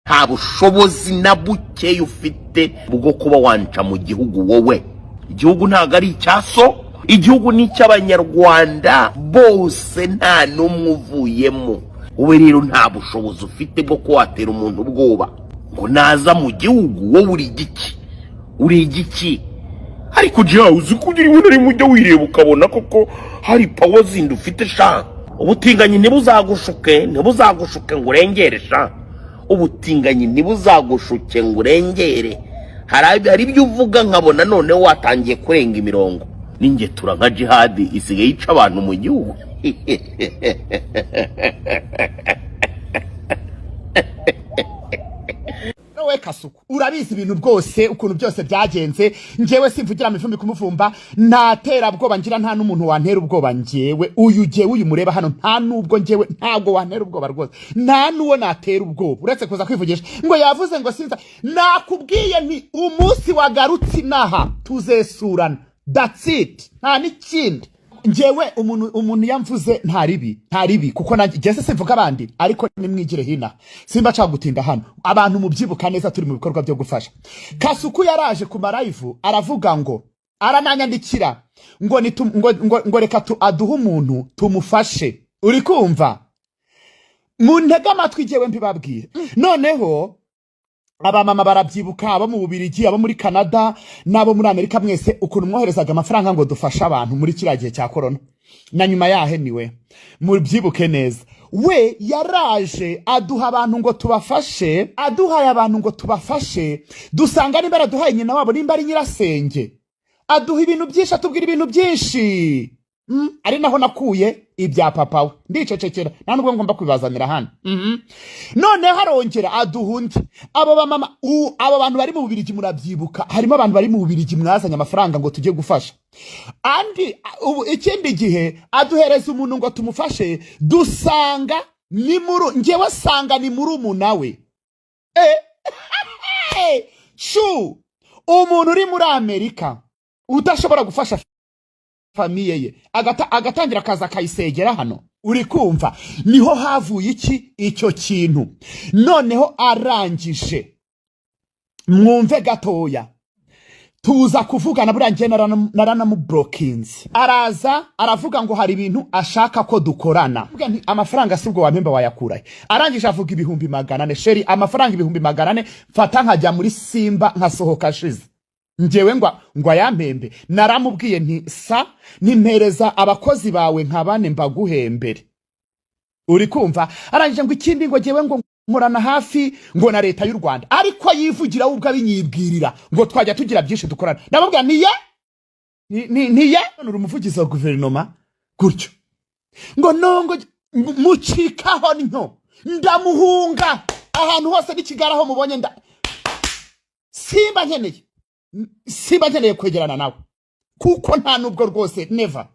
nta bushobozi na buke ufite bwo kuba wanca mu gihugu wowe. Igihugu ntago ari icyaso, igihugu ni cy'abanyarwanda bose nta numwe uvuyemo. Wowe rero nta bushobozi ufite bwo kuwatera umuntu ubwoba ngo naza mu gihugu. Wowe uri igiki ariko jya uzi kugira ibintu ari mujya wireba ukabona koko hari power zindi ufite sha. Ubutinganyi ntibuzagushuke ngo urengere sha. Ubutinganyi ntibuzagushuke ngo urengere. Hari ibyo uvuga nkabona none watangiye kurenga imirongo. Ninjye tura nka jihad isigaye yica abantu mu gihugu. Nawe Kasuku urabizi ibintu bwose ukuntu byose byagenze. Njewe simvugira mifumbi kumuvumba, ntatera bwoba ngira, nta n'umuntu wantera ubwoba njewe. Uyu mureba hano nta nubwo njewe ntabwo wantera ubwoba rwose, nta nuwo natera ubwoba uretse kuza kwivugisha ngo yavuze ngo sinza. Nakubwiye nti umunsi wagarutse naha tuzesurana, that's it, nta n'ikindi. Njewe umuntu yamvuze ntaribi kuko nanjye simvuga abandi, ariko nimwigire hina simba cagutinda hano. Abantu mubyibuka neza turi mu bikorwa byo gufasha. Kasuku yaraje ku live aravuga ngo arananyandikira ngo reka aduhe umuntu tumufashe. Uri kumva? Mu ntega amatwi jewe mbibabwire. Noneho abamama barabyibuka, abo mu Bubiligi, abo muri Canada nabo muri Amerika, mwese ukuntu mwoherezaga amafaranga ngo dufasha abantu muri kiragihe cya corona. Na nyuma yahe niwe mubyibuke neza, we yaraje aduha abantu ngo tubafashe. Aduhaye abantu ngo tubafashe, dusanga nimba araduhaye nyina wabo, nimba ari nyirasenge, aduha ibintu byinshi, atubwira ibintu byinshi. Ari naho nakuye ibya papa we, ndicecekera nta nubwo ngomba kwibazanira hano. None harongera aduhundi abo bamama, abo bantu bari mu Bubiligi murabyibuka, harimo abantu bari mu Bubiligi mwazanye amafaranga ngo tujye gufasha. Andi ikindi gihe aduhereza umuntu ngo tumufashe, dusanga ni ngewe sanga ni murumu shu umuntu uri muri Amerika udashobora gufasha famiye ye agatangira akaza kayisegera hano. Uri kumva? Niho havuye icyo kintu. Noneho arangije, mwumve gatoya, tuza kuvugana burangiye naranamublokinze. Araza aravuga ngo hari ibintu ashaka ko dukorana. Amafaranga sibwo wampemba wayakurahe. Arangije avuga 400 sheri, amafaranga 400 mfata nkajya muri Simba nkasohoka shize. Njewe ngo yampembe. Naramubwiye nti nimpereza abakozi bawe nkabane mbaguhembere. Uri kumva? Arangije ngo ikindi ngo jewe ngo nkorana hafi ngo na leta y'u Rwanda, ariko yivugira ubwo abinyibwirira ngo twajya tugira byinshi dukorana. Ndababwira niye uri umuvugizi wa guverinoma gutyo ngo nongo mucikaho nto ndamuhunga ahantu hose n'ikigaraho mubonye simba nkeneye kwegerana nawe kuko nta nubwo rwose never.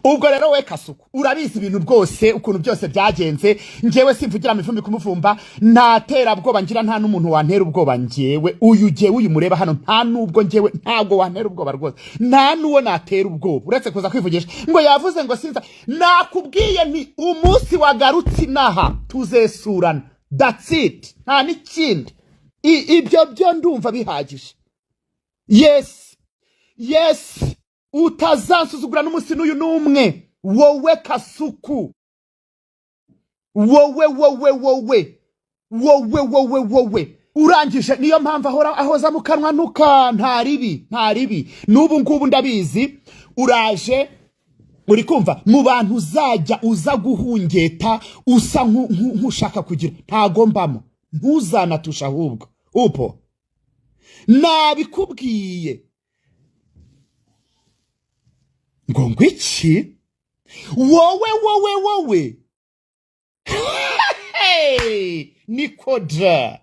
Ubwo rero we Kasuku urabizi ibintu bwose ukuntu byose byagenze. Njewe simvugira mifumbi kumuvumba, ntatera bwoba ngira, nta n'umuntu wantera ubwoba njewe. Uyu mureba hano nta nubwo njewe ntabwo wantera ubwoba rwose, nta nuwo natera ubwoba uretse kuza kwivugisha ngo yavuze ngo sinza. Nakubwiye nti umunsi wagarutse naha tuzesurana, that's it, nta n'ikindi. Ibyo byo ndumva bihagije. Yes utazansuzugura n'umunsi n'uyu n'umwe. Wowe Kasuku, wowe urangije, niyo mpamvu ahoza mu kanwa ntuka. Nta ribi n'ubu ngubu ndabizi. Uraje uri kumva mu bantu uza guhungeta usa nk'ushaka kugira, ntago mbamo, ntuzanatusha ahubwo upo nabikubwiye ngo ngwiki wowe Nikodra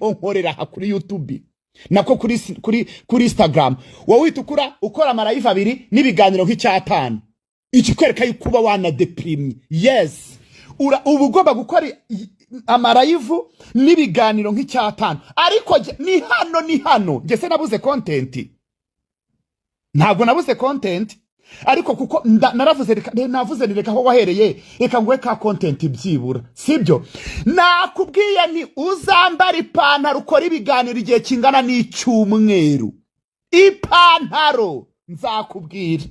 onkorera kuri YouTube nako kuri Instagram, wowe ukora amarayiva 2 n'ibiganiro nk'icyatanu, ikikwereka yuko wana deprimye. Yes, ubu ugomba gukora amarayivu n'ibiganiro nk'icyatanu, ariko ni hano nge se nabuze content. Ntabwo nabuze content, ariko kuko naravuze navuze nireka aho wahereye reka ngwe ka content byibura sibyo nakubwiye ni uzambara ipantaro ukora ibiganiro igihe kingana n'icyumweru ipantaro nzakubwira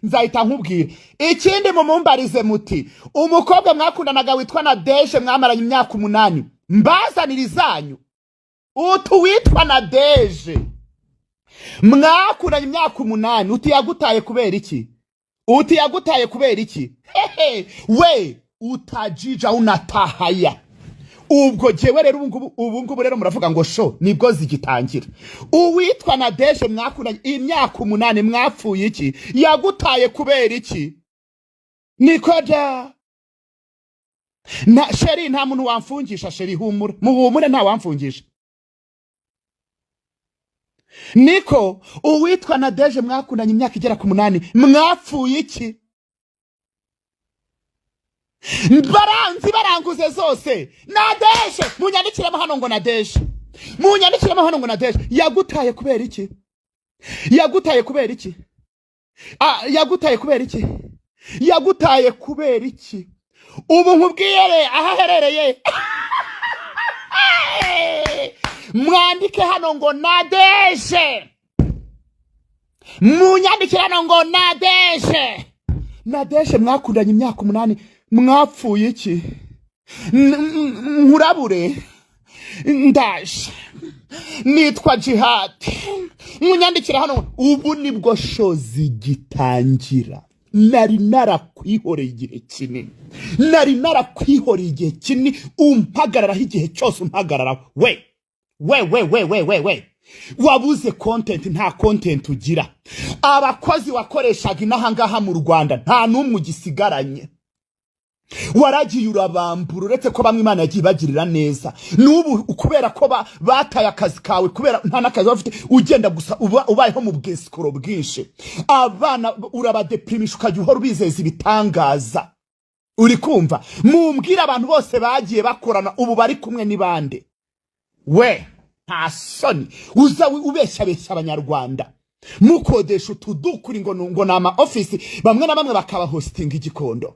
nzahita nkubwira ikindi mumumbarize muti umukobwa mwakundanaga witwa Nadege mwamaranye imyaka 8 mbazanira izanyu utu witwa Nadege mwakundanye imyaka 8 uti yagutaye kubera iki we utajija unatahaya ubwo jewe rero ubu ngubu rero muravuga ngo sho nibwo zigitangira uwitwa Nadege mwakundanye imyaka 8 mwapfuye iki yagutaye kubera iki nikoda na sheri nta muntu wamfungisha sheri humura muhumure nta wamfungisha niko uwitwa Nadege mwakundanye imyaka igera ku 8 mwapfuye iki baranguze zose Nadege munyandikiremo hano ngo Nadege yagutaye kubera iki yagutaye kubera iki ubu nkubwire ahaherereye mwandike hano ngo Nadege munyandikira hano ngo Nadege mwakundanye imyaka 8 mwapfuye iki nkurabure ndaje nitwa Jihad munyandikira hano ubu nibwo shozi gitangira nari narakwihoreye igihe kinini umpagararaho igihe cyose umpagararaho we wabuze content nta content ugira abakozi wakoreshaga inahangaha mu Rwanda nta numwe ugisigaranye waragiye urabambura uretse ko bamwe Imana yagiye bagirira neza nubu kubera ko bataye akazi kawe kubera nta nakazi bafite ugenda gusa ubayeho mu bwesikoro bwinshi abana urabadeprimisha ukajya uhora ubizeza ibitangaza uri kumva mumbwira abantu bose bagiye bakorana ubu bari kumwe n'ibande we nta soni uza ubeshya abanyarwanda mukodesha utudukuri ngo nama office bamwe na bamwe bakaba hosting igikondo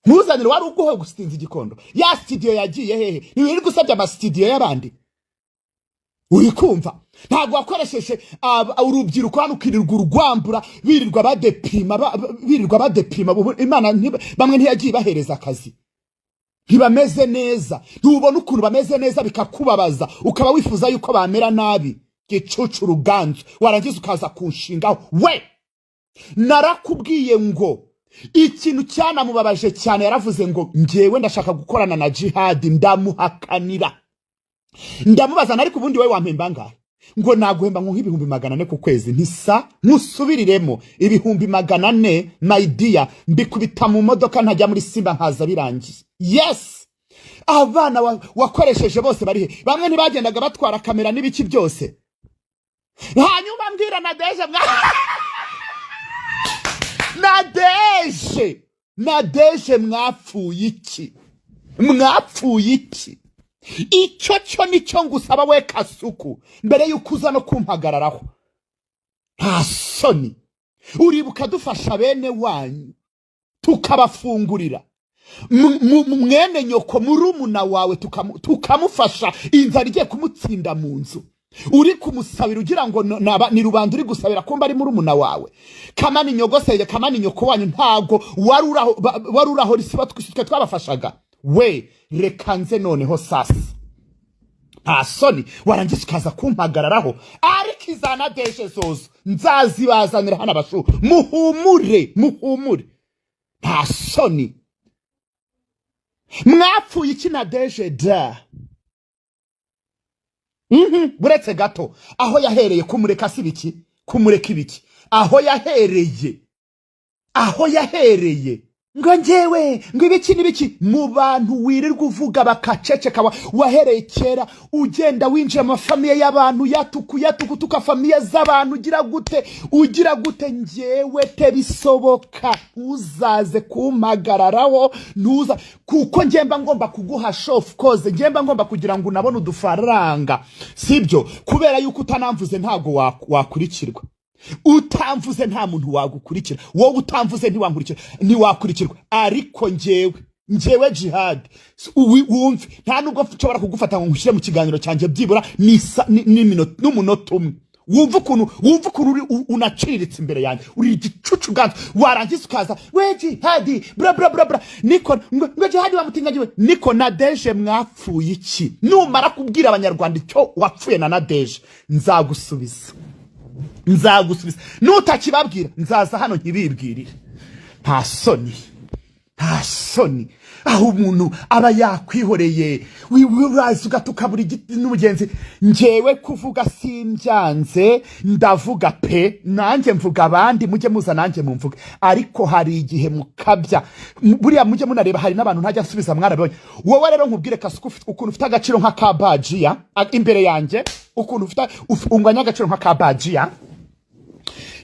ntuzanire wari uguhe gustinza igikondo ya studio yagiye hehe niwe gusabye ama studio y'abandi uri kumva ntabwo wakoresheje urubyiruko hano ukirirwa urwambura birirwa badepima Imana bamwe ntiyagiye bahereza akazi ntibameze neza ntubona ukuntu bameze neza bikakubabaza ukaba wifuza yuko bamera nabi gicucu ruganzu warangiza ukaza kunshingaho we narakubwiye ngo ikintu cyanamubabaje cyane yaravuze ngo ngewe ndashaka gukorana na Jihad ndamuhakanira ndamubaza ariko ubundi we wampemba ngahe ngo naguhemba nko 400 ku kwezi ntisa musubiriremo 400 my dear mbikubita mu modoka ntajya muri Simba nkaza birangiye yes abana wakoresheje bose barihe bamwe ntibagendaga batwara kamera n'ibiki byose hanyuma mbwira Nadege mwapfuye iki icyo cyo nicyo ngusaba we Kasuku mbere yuko uza no kumpagararaho nta soni uribuka dufasha bene wanyu tukabafungurira mwene nyoko murumuna wawe tukamufasha inzara igiye kumutsinda mu nzu uri kumusabira ugira ngo ni rubanda uri gusabira kumba ari murumuna wawe kamani nyogoseye kamani nyoko wanyu ntago waruraho risiba twisitwe twabafashaga we rekanze noneho sasa nta soni warangiza ukaza kumpagararaho ariko iza Nadege zozo nzazibazanira hano abashu muhumure nta soni mwapfuye iki Nadege da buretse gato aho yahereye kumureka sibiki kumureka ibiki aho yahereye ngo njewe ngo ibiki nibiki mu bantu wirirwa uvuga bakaceceka wahereye kera ugenda winjira mu famiye y'abantu yatuku tukafamiye z'abantu ugira gute njewe tebisoboka uzaze kumpagararaho ntuza kuko njemba ngomba kuguha show of course njemba ngomba kugira ngo unabone udufaranga sibyo kubera yuko utanamvuze ntago wakurikirwa utamvuze nta muntu wagukurikira, wowe utamvuze ntiwakurikirwa, ariko njyewe Jihad wumve nta nubwo nshobora kugufata ngo ngushyire mu kiganiro cyanjye byibura n'umunota umwe, wumva ukuntu unaciriritse imbere yanjye, uri igicucu ganzo, warangiza ukaza we Jihad bra bra bra bra, niko ngo Jihad wamutingagiwe, niko Nadeje mwapfuye iki? Numara kubwira abanyarwanda icyo wapfuye na Nadeje, nzagusubiza nutakibabwira nzaza hano nkibibwirire. Nta soni aho umuntu aba yakwihoreye urazi ugatuka buri giti n'umugenzi. Njyewe kuvuga simbyanze, ndavuga pe, nanjye mvuga, abandi mujye muza nanjye mumvuge, ariko hari igihe mukabya buriya mujye munareba, hari n'abantu ntajya nsubiza mwarabonye. Wowe rero nkubwire Kasuku ukuntu ufite agaciro nka kabajiya imbere yanjye, ukuntu ufite unganya agaciro nka kabajiya.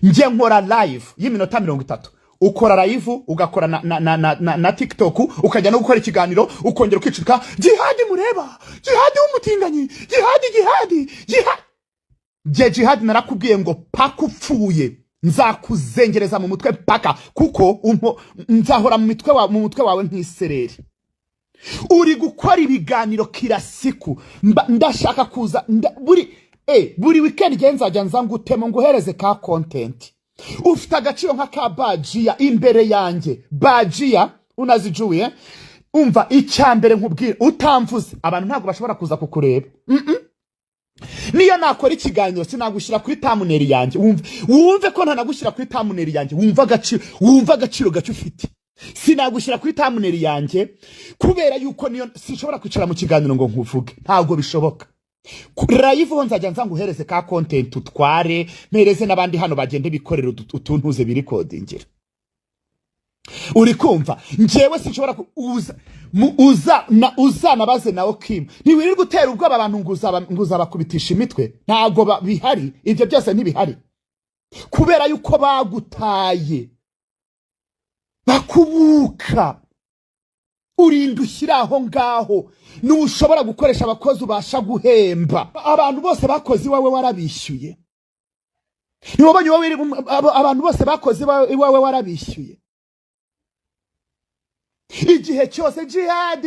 Nje nkora live y'iminota 30, ukora live ugakora na TikTok, ukajya no gukora ikiganiro, ukongera ukicika Jihad mureba, Jihad w'umutinganyi, Jihad narakubwiye ngo paka upfuye nzakuzengereza mu mutwe paka, kuko nzahora mu mutwe wawe nk'isereri. Uri gukora ibiganiro kirasiku, ndashaka kuza buri weekend nzajya nzangutemo nguhereze ka content. Ufite agaciro nka kabajiya imbere yanjye, bajiya unazijuye. Umva icyambere nkubwira, utamvuze abantu ntago bashobora kuza kukureba. Niyo nakora ikiganiro sinagushyira kuri thumbnail yanjye, wumve ko ntanagushyira kuri thumbnail yanjye, wumva agaciro gacu ufite. Sinagushyira kuri thumbnail yanjye kubera yuko niyo sinshobora kwicara mu kiganiro ngo nkuvuge, ntago bishoboka. Live nzajya nzanguhereze ka content utware, mpereze n'abandi hano bagende bikorera utuntuze biri codingira. Uri kumva? Njyewe sinshobora uza nabaze nawo Kim, ntiwiri gutera ubwoba abantu nguza bakubitisha imitwe, ntago bihari, ibyo byose ntibihari, kubera yuko bagutaye bakubuka. Urinda ushyiraho ngaho, nushobora gukoresha abakozi ubasha guhemba. Abantu bose bakoze iwawe warabishyuye, nibonye wowe abantu bose bakoze iwawe warabishyuye. Igihe cyose Jihad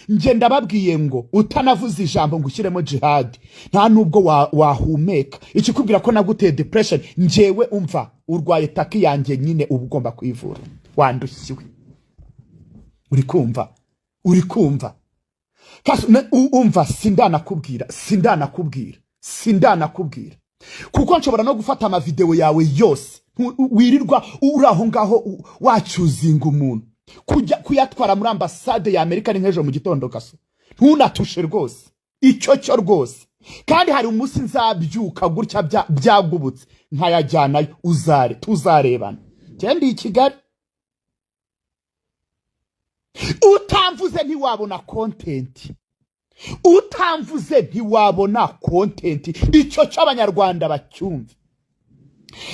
nje ndababwiye ngo utanavuze ijambo ngushyiremo Jihad nta nubwo wahumeka. Ikikubwira ko naguteye depression, njyewe umva urwaye taki yanjye nyine ugomba kwivura, wandushiwe. Uri kumva Kasu umva, sindanakubwira kuko nshobora no gufata ama video yawe yose wirirwa uraho ngaho wacyuzinga umuntu kuyatwara muri ambassade ya Amerika n'ejo mu gitondo. Kasu ntunatushe rwose icyo rwose, kandi hari umunsi nzabyuka gutya byagubutse nkayajyanayo, tuzarebana cyandi i Kigali. Utamvuze ntiwabona content, icyo cy'abanyarwanda bacyumva.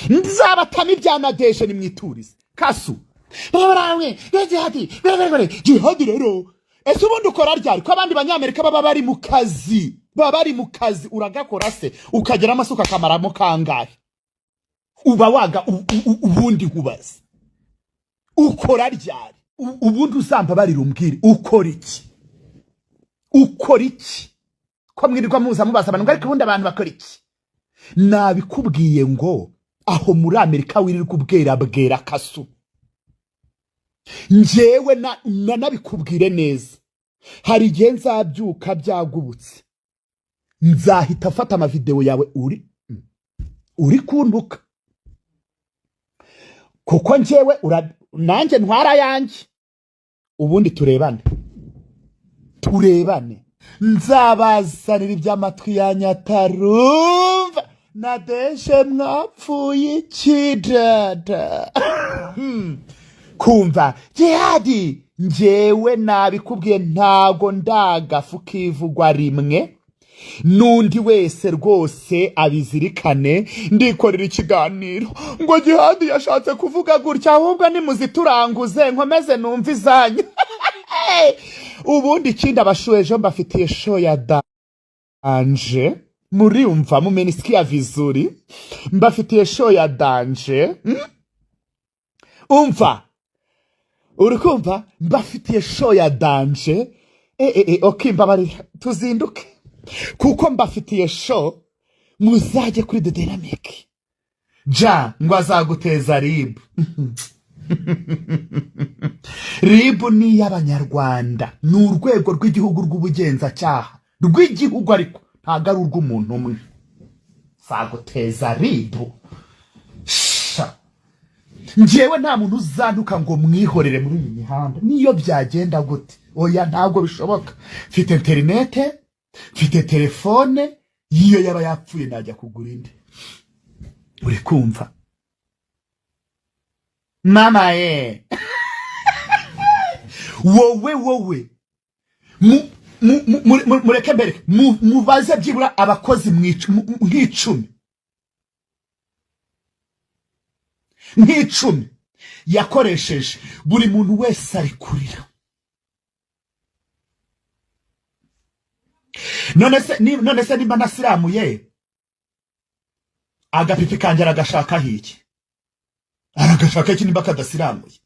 Nzabatama ibya Nadeje nimwiturize. Kasu barawe Jihad rero ese ubundi ukora ryari ko abandi banyamerika baba bari mu kazi, uragakora se ukagera amasuka kamaramo kangahe? Uba waga ubundi nkubaza ukora ryari? Ubundi uzamba barira umbwire ukora iki ko mwirirwa muza mubaza abantu ariko ubundi abantu bakora iki? Nabikubwiye ngo aho muri Amerika wirirwa ubwera Kasu, njyewe nabikubwire neza, hari igihe nzabyuka byagubutse, nzahita afata ama video yawe uri kunduka, kuko njyewe nanjye ntwara yanjye, ubundi turebane. Nzabazanira iby'amatwi ya nyatarumva, Nadeje mwapfuye ikidada. Kumva Jihad, njyewe nabikubwiye ntago ndagafu kivugwa rimwe, nundi wese rwose abizirikane. Ndikorera ikiganiro ngo Jihad yashatse kuvuga gutya, ahubwo nimuzituranguze nkomeze numva izanyu. Ubundi ikindi abashuejo mbafitiye show ya danje, muriumva mumenisikia vizuri, mbafitiye show ya danje. Umva, urikumva, mbafitiye show ya danje. Okay, mbabari tuzinduke, kuko mbafitiye show muzajye kuri The Dynamic. Ja ngo azaguteza RIB. RIB ni y'abanyarwanda, ni urwego rw'igihugu rw'ubugenzacyaha rw'igihugu, ariko ntago ari urw'umuntu umwe. Zaguteza RIB. Njyewe nta muntu uzanduka ngo mwihorere muri iyi mihanda niyo byagenda gute. Oya, ntabwo bishoboka. Mfite interinete, mfite telefone, iyo yaba yapfuye najya kugura indi. Uri kumva mama wowe mureke mbere mubaze byibura abakozi nk'icumi yakoresheje, buri muntu wese ari kurira. none se nimba nasiramuye agapipi kanjye aragashaka hiki, aragashaka iki nimba kadasiramuye?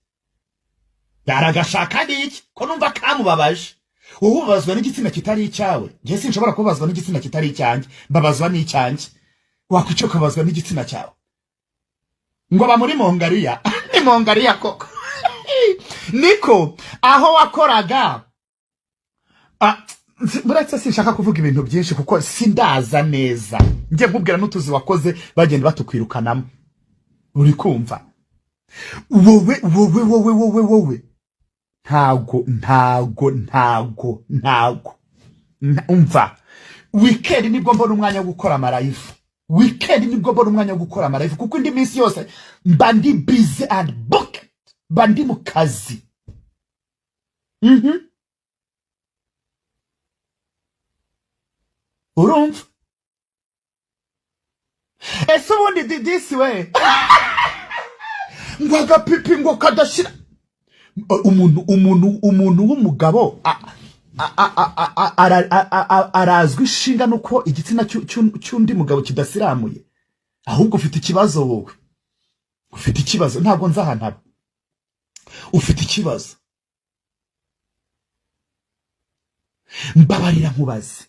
Yaragashaka hiki ko numva kamubabaje. Ubabazwa n'igitsina kitari icyawe, nje sinshobora kubazwa n'igitsina kitari icyanjye, mbabazwa n'icyanjye. Wakwica kubazwa n'igitsina cyawe ngo ba muri Mongariya. Ni Mongariya koko. Niko aho wakoraga. Buretse sinshaka kuvuga ibintu byinshi kuko sindaza neza, ngiye nkubwira n'utuzi wakoze bagenda batukwirukanamo. Uri kumva wowe ntago umva. Weekend nibwo mbona umwanya wo gukora amalive. Kuko indi minsi yose mba ndi busy and booked, mba ndi mu kazi. Urumva? Ese ubundi this way ngo agapipi ngo kadashira. Umuntu w'umugabo arazwi ishinga nuko igitsina cy'undi mugabo kidasiramuye. Ahubwo ufite ikibazo wowe, ufite ikibazo. Ntabwo nzahantaba, ufite ikibazo. Mbabarira nkubaze,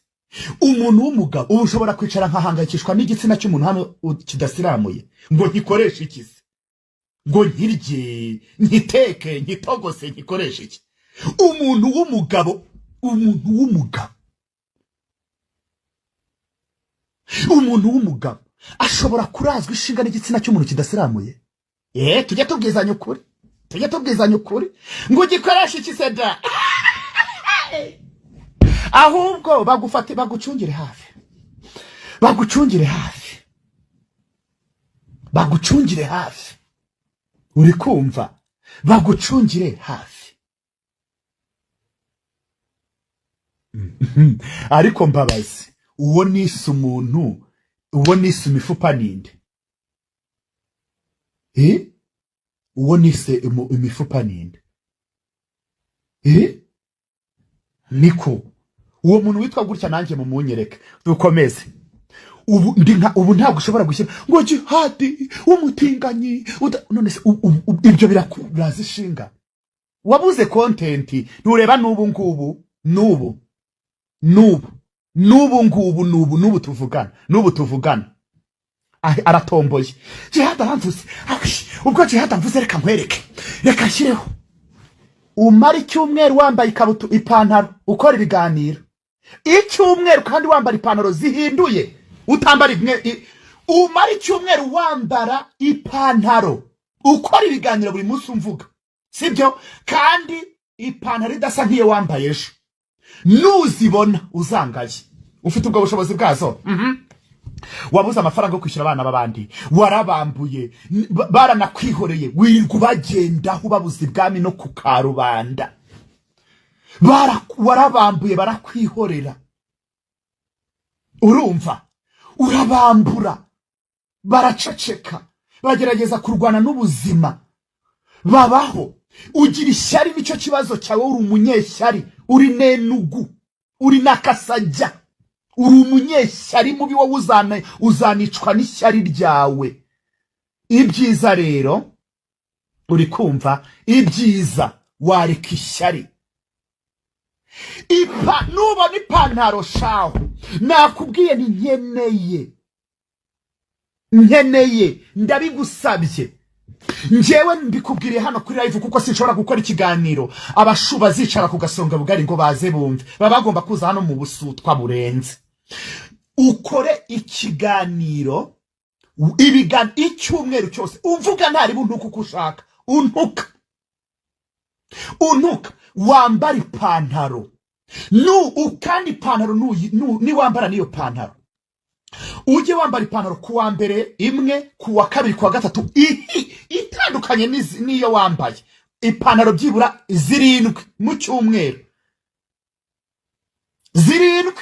umuntu w'umugabo ushobora kwicara nkahangayikishwa n'igitsina cy'umuntu hano kidasiramuye ngo nkikoreshe iki se? Ngo nkirye, nkiteke, nkitogose, nkikoreshe iki? Umuntu w'umugabo ashobora kurazwa ishinga n'igitsina cy'umuntu kidasiramuye? Tujye tubwizanya ukuri ngo gikoreshe iki se da? Ahubwo bagufate bagucungire hafi. Uri kumva? Bagucungire hafi. Ariko mbabazi, uwo nise umuntu, uwo nise imifupa ninde? Uwo nise imifupa ninde? Niko uwo muntu witwa gutya nanjye mumunyereke dukomeze. Ubu ntabwo ushobora gushyira ngo jihadi umutinganyi. None se ibyo birazi ishinga? Wabuze content. Nureba n'ubu tuvugana aratomboye. Jihad aramvuze, ubwo Jihad amvuze reka nkwereke, reka nshyireho. Umara icyumweru wambaye ipantaro ukora ibiganiro, icyumweru kandi wambara ipantaro zihinduye, utambara imwe. Umara icyumweru wambara ipantaro ukora ibiganiro buri munsi umvuga, sibyo? Kandi ipantaro idasa nk'iyo wambaye ejo. Nuzibona uzangaye. Ufite ubwo bushobozi bwazo. Wabuze amafaranga yo kwishyura abana babandi, warabambuye, baranakwihoreye, wirirwa bagendaho babuze ibwami no ku karubanda. Warabambuye barakwihorera. Urumva? Urabambura, baraceceka, bagerageza kurwana n'ubuzima, babaho. Ugira ishyari, nicyo kibazo cyawe. Uri umunyeshyari, uri nenugu, uri nakasajya, uri umunyeshyari mubi wowe uzanicwa n'ishyari ryawe. Ibyiza rero uri kumva, ibyiza wareka ishyari. Nubona ipantaro shaho nakubwiye ni nkeneye ndabigusabye. Njyewe mbikubwiriye hano kuri live kuko sinshobora gukora ikiganiro abashuba zicara ku gasonga bugari ngo baze bumve. Baba bagomba kuza hano mu busutwa burenze. Ukore ikiganiro icyumweru cyose uvuga ntari buntuka uko ushaka. Untuka wambara ipantaro kandi ipantaro ni wambara niyo pantaro ujye wambara ipantaro kuwa mbere imwe, kuwa kabiri, kuwa gatatu itandukanye niyo wambaye. Ipantaro byibura 7 mu cyumweru, 7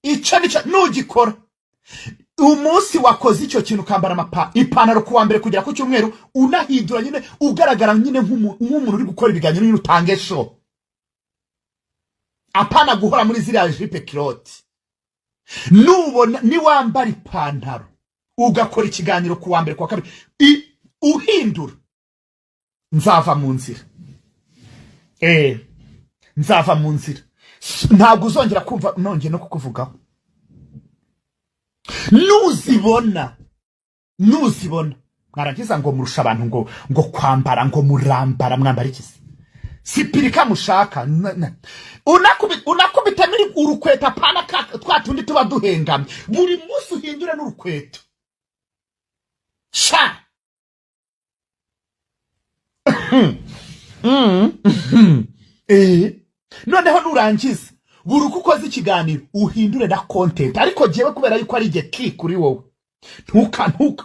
icyo nugikora umunsi wakoze icyo kintu ukambara ipantaro kuwa mbere kugera ku cyumweru unahindura nyine ugaragara nyine nk'umuntu uri gukora ibiganiro nyine utange show. Apana guhora muri ziriya jipe kilote. Nubona ni wambara ipantaro ugakora ikiganiro kuwa mbere kuwa kabiri uhindura, nzava mu nzira. Nzava mu nzira. Ntabwo uzongera kumva nongeye no kukuvugaho. Nuzibona mwaragiza ngo murusha abantu ngo kwambara ngo murambara mwambara ikisi. Sipirika mushaka unakubita muri urukweta pana twatundi tuba duhengamye. Buri munsi uhindura n'urukweto sha. Noneho nurangiza buri uko ukoze ikiganiro uhindure na content. Ariko jewe kubera yuko ari igihe kuri wowe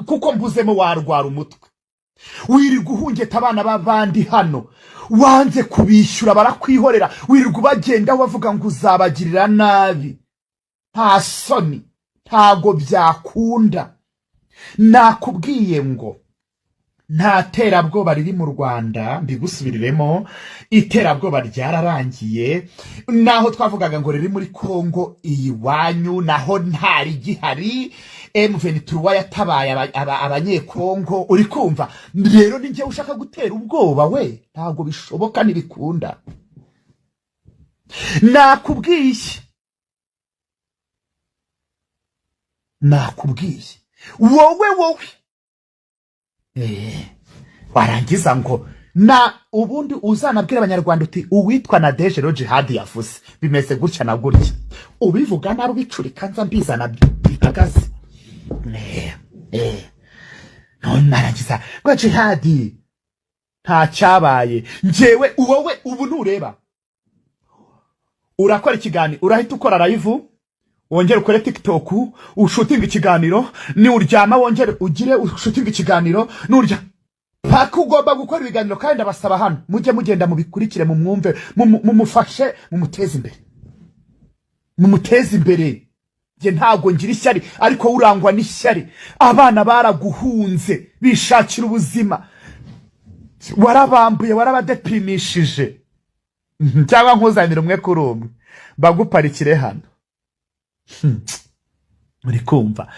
kuko mbuzemo warwara umutwe wirirwa uhungeta abana b'abandi hano wanze kubishyura barakwihorera, wirirwa bagenda bavuga ngo uzabagirira nabi. Nta soni, ntago byakunda. Nakubwiye ngo nta terabwoba riri mu Rwanda, mbigusubiriremo. Iterabwoba ryararangiye. Naho twavugaga ngo riri muri Kongo iwanyu naho ntari gihari. M23 yatabaye abanyekongo. Uri kumva? Rero ninjye ushaka gutera ubwoba we, ntago bishoboka nibikunda. Nakubwiye wowe warangiza ngo na ubundi uzanabwira abanyarwanda uti uwitwa Nadege Roger Hadi yavuze bimeze gutya na gutya. Ubivuga naru bicurika nza mbizana bihagaze. None narangiza ngo Jihadi nta cyabaye. Njyewe wowe ubu nureba urakora ikiganiro urahita ukora live wongere ukore TikTok ushutinga ikiganiro ni uryama wongere ugire ushutinga ikiganiro nurya paka ugomba gukora ibiganiro. Kandi abasaba hano mujye mugenda mubikurikire mu mwumve mumufashe mumuteze imbere. Je ntago ngira ishyari ariko urangwa n'ishyari. Abana baraguhunze bishakira ubuzima, warabambuye warabadeprimishije. Cyangwa nkuzanira umwe kuri umwe baguparikire hano. Muri kumva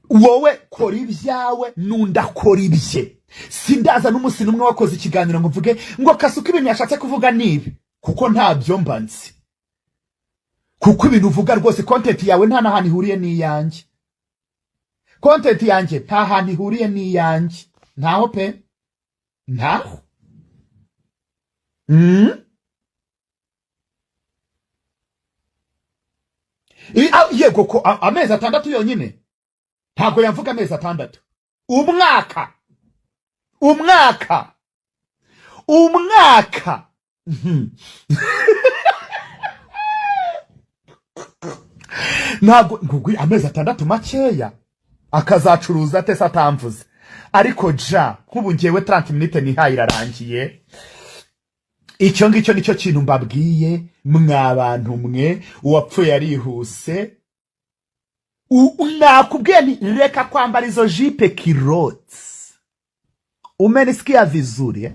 wowe kora ibyawe nundakora ibye. Sindaza n'umunsi numwe wakoze ikiganiro ngo mvuge ngo Kasuka ibintu yashatse kuvuga nibi kuko ntabyo mbanzi. Kuko ibintu uvuga rwose content yawe nta nahantu ihuriye n'iyanjye. Content yanjye nta hantu ihuriye n'iyanjye. Ntaho pe. Ntaho. Yego ko amezi 6 yonyine ntago yamvuga amezi 6. Umwaka ntago ngugwi amezi 6 makeya akazacuruza ate satamvuze. Ariko kubu ngewe 30 minutes nihaye irarangiye. Icyo ngicyo nicyo kintu mbabwiye mwabantu mwe uwapfuye yarihuse. Nakubwiye ni reka kwambara izo jipe kilote. Umenisikia vizuri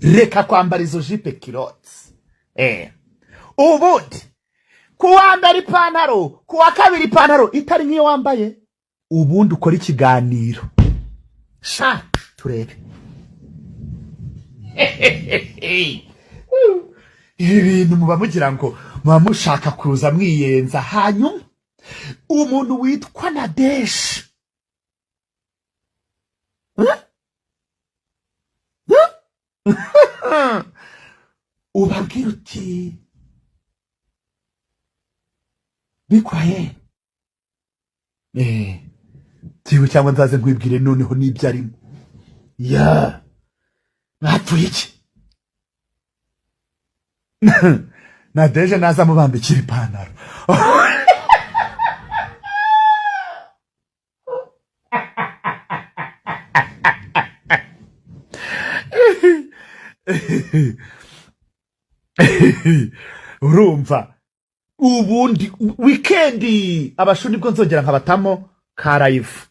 reka kwambara izo jipe kirotsi. Ubundi kuwa mbere ipantaro, kuwa kabiri ipantaro itari nk'iyo wambaye, ubundi ukora ikiganiro. Sha turebe. Ibintu muba mugira ngo muba mushaka kuza mwiyenza. Hanyuma umuntu witwa Nadege ubabwira uti bikwaye tiwe cyangwa nzaze nkwibwire noneho n'ibyo arimo. Ya mwapfuye iki? Nadege naza mubambikira ipantaro. Urumva ubundi weekendi abashuni bwo nzongera nkabatamo ka live.